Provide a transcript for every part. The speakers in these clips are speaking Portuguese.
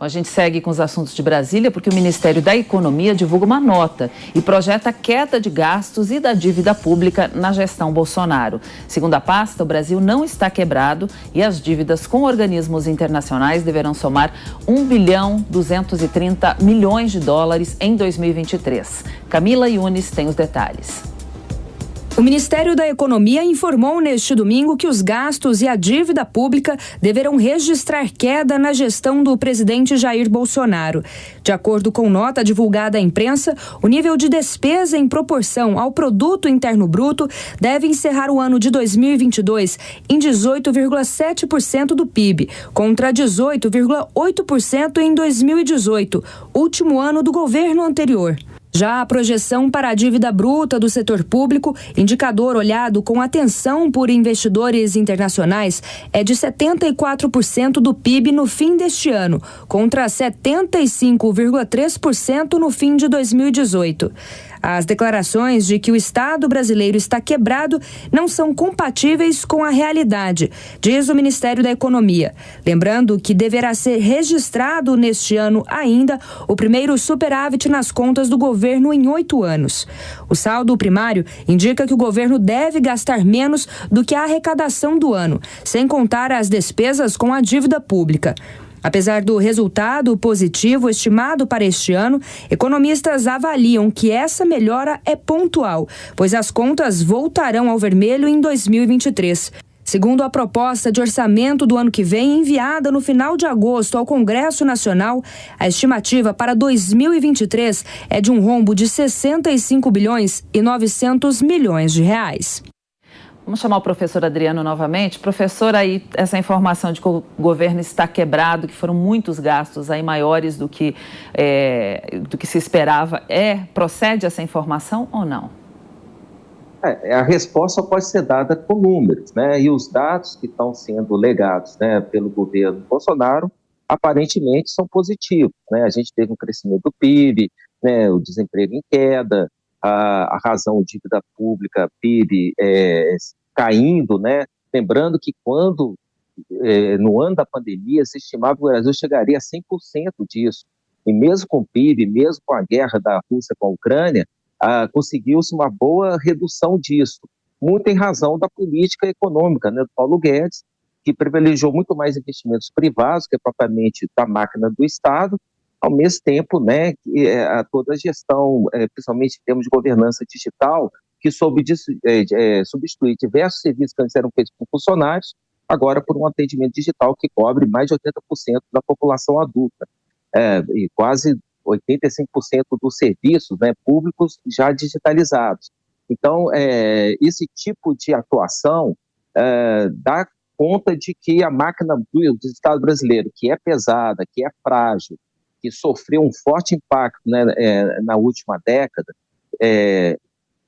A gente segue com os assuntos de Brasília porque o Ministério da Economia divulga uma nota e projeta queda de gastos e da dívida pública na gestão Bolsonaro. Segundo a pasta, o Brasil não está quebrado e as dívidas com organismos internacionais deverão somar 1,230 bilhão de dólares em 2023. Camila Yunes tem os detalhes. O Ministério da Economia informou neste domingo que os gastos e a dívida pública deverão registrar queda na gestão do presidente Jair Bolsonaro. De acordo com nota divulgada à imprensa, o nível de despesa em proporção ao produto interno bruto deve encerrar o ano de 2022 em 18,7% do PIB, contra 18,8% em 2018, último ano do governo anterior. Já a projeção para a dívida bruta do setor público, indicador olhado com atenção por investidores internacionais, é de 74% do PIB no fim deste ano, contra 75,3% no fim de 2018. As declarações de que o Estado brasileiro está quebrado não são compatíveis com a realidade, diz o Ministério da Economia. Lembrando que deverá ser registrado neste ano ainda o primeiro superávit nas contas do governo em 8 anos. O saldo primário indica que o governo deve gastar menos do que a arrecadação do ano, sem contar as despesas com a dívida pública. Apesar do resultado positivo estimado para este ano, economistas avaliam que essa melhora é pontual, pois as contas voltarão ao vermelho em 2023. Segundo a proposta de orçamento do ano que vem, enviada no final de agosto ao Congresso Nacional, a estimativa para 2023 é de um rombo de 65 bilhões e 900 milhões de reais. Vamos chamar o professor Adriano novamente. Professor, aí essa informação de que o governo está quebrado, que foram muitos gastos aí maiores do que se esperava, procede essa informação ou não? A resposta pode ser dada com números, né? E os dados que estão sendo legados, né, pelo governo Bolsonaro, aparentemente são positivos, né? A gente teve um crescimento do PIB, né, o desemprego em queda, a razão dívida pública, PIB, caindo, né? Lembrando que quando, no ano da pandemia, se estimava que o Brasil chegaria a 100% disso. E mesmo com o PIB, mesmo com a guerra da Rússia com a Ucrânia, conseguiu-se uma boa redução disso. Muito em razão da política econômica, né, do Paulo Guedes, que privilegiou muito mais investimentos privados que propriamente da máquina do Estado, ao mesmo tempo, né, que toda a gestão, principalmente em termos de governança digital, que soube substituir diversos serviços que antes eram feitos por funcionários, agora por um atendimento digital que cobre mais de 80% da população adulta, e quase 85% dos serviços, né, públicos já digitalizados. Então, esse tipo de atuação dá conta de que a máquina do Estado brasileiro, que é pesada, que é frágil, que sofreu um forte impacto, né, na última década,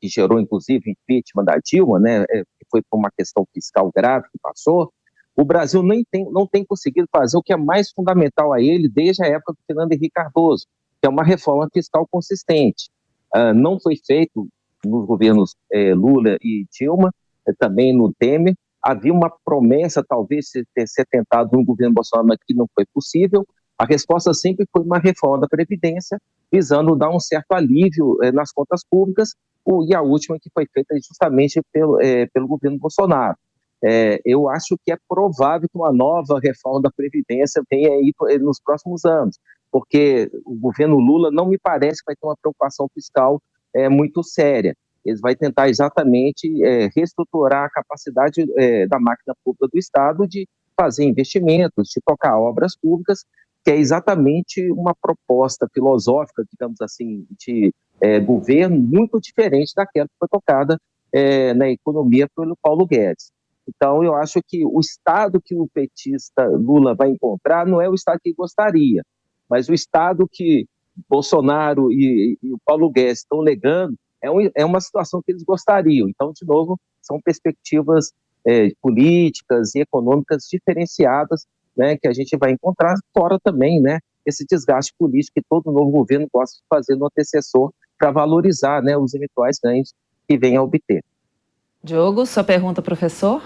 que gerou, inclusive, o impeachment da Dilma, né, que foi por uma questão fiscal grave que passou, o Brasil não tem conseguido fazer o que é mais fundamental a ele desde a época do Fernando Henrique Cardoso, que é uma reforma fiscal consistente. Não foi feito nos governos Lula e Dilma, também no Temer. Havia uma promessa, talvez, de ser tentado no governo Bolsonaro, mas que não foi possível. A resposta sempre foi uma reforma da Previdência, visando dar um certo alívio nas contas públicas, e a última que foi feita justamente pelo governo Bolsonaro. Eu acho que é provável que uma nova reforma da Previdência venha aí nos próximos anos, porque o governo Lula não me parece que vai ter uma preocupação fiscal muito séria. Eles vão tentar exatamente reestruturar a capacidade da máquina pública do Estado de fazer investimentos, de tocar obras públicas, que é exatamente uma proposta filosófica, digamos assim, de governo muito diferente daquela que foi tocada na economia pelo Paulo Guedes. Então, eu acho que o Estado que o petista Lula vai encontrar não é o Estado que gostaria, mas o Estado que Bolsonaro e o Paulo Guedes estão legando é uma situação que eles gostariam. Então, de novo, são perspectivas políticas e econômicas diferenciadas, né, que a gente vai encontrar, fora também, né, esse desgaste político que todo novo governo gosta de fazer no antecessor para valorizar, né, os eventuais ganhos que venha a obter. Diogo, sua pergunta, professor?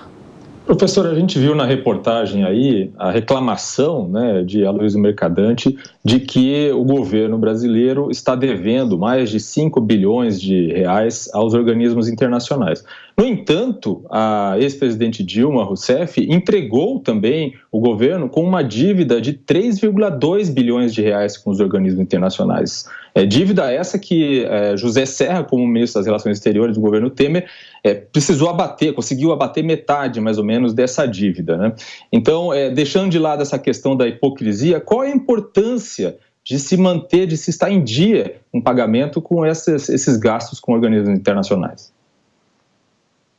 Professor, a gente viu na reportagem aí a reclamação, né, de Aloysio Mercadante de que o governo brasileiro está devendo mais de 5 bilhões de reais aos organismos internacionais. No entanto, a ex-presidente Dilma Rousseff entregou também o governo com uma dívida de 3,2 bilhões de reais com os organismos internacionais. Dívida essa que José Serra, como ministro das Relações Exteriores do governo Temer, conseguiu abater metade, mais ou menos, dessa dívida, né? Então, deixando de lado essa questão da hipocrisia, qual é a importância de se manter, de se estar em dia um pagamento com esses gastos com organismos internacionais?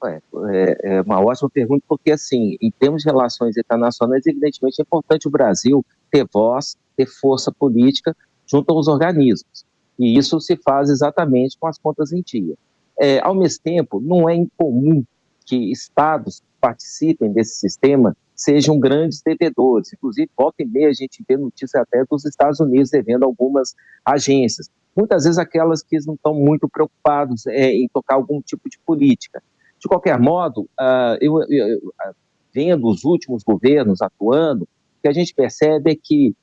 É uma ótima pergunta, porque, assim, em termos de relações internacionais, evidentemente é importante o Brasil ter voz, ter força política junto aos organismos. E isso se faz exatamente com as contas em dia. Ao mesmo tempo, não é incomum que estados que participem desse sistema sejam grandes devedores. Inclusive, volta e meia a gente vê notícia até dos Estados Unidos devendo algumas agências. Muitas vezes aquelas que não estão muito preocupados em tocar algum tipo de política. De qualquer modo, vendo os últimos governos atuando, o que a gente percebe é que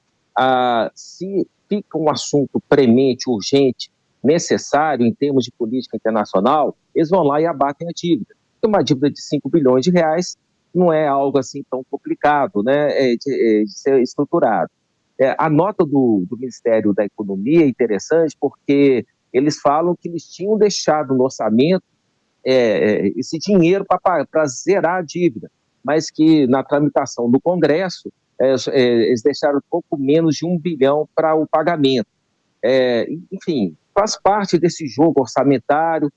se fica um assunto premente, urgente, necessário em termos de política internacional, eles vão lá e abatem a dívida. Uma dívida de 5 bilhões de reais não é algo assim tão complicado, né, de ser estruturado. A nota do Ministério da Economia é interessante porque eles falam que eles tinham deixado no orçamento esse dinheiro para zerar a dívida, mas que na tramitação do Congresso eles deixaram pouco menos de 1 bilhão para o pagamento. Enfim, faz parte desse jogo orçamentário.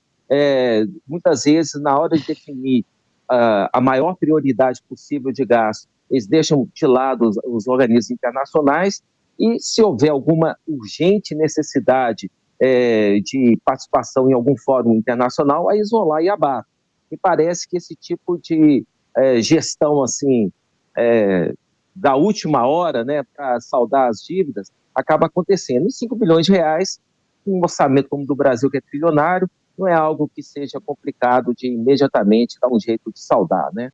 Muitas vezes, na hora de definir a maior prioridade possível de gasto, eles deixam de lado os organismos internacionais e, se houver alguma urgente necessidade de participação em algum fórum internacional, aí eles vão lá e abatem. Me parece que esse tipo de gestão assim, da última hora, né, para saldar as dívidas, acaba acontecendo. E 5 bilhões de reais, um orçamento como o do Brasil, que é trilionário, não é algo que seja complicado de imediatamente dar um jeito de saldar, né?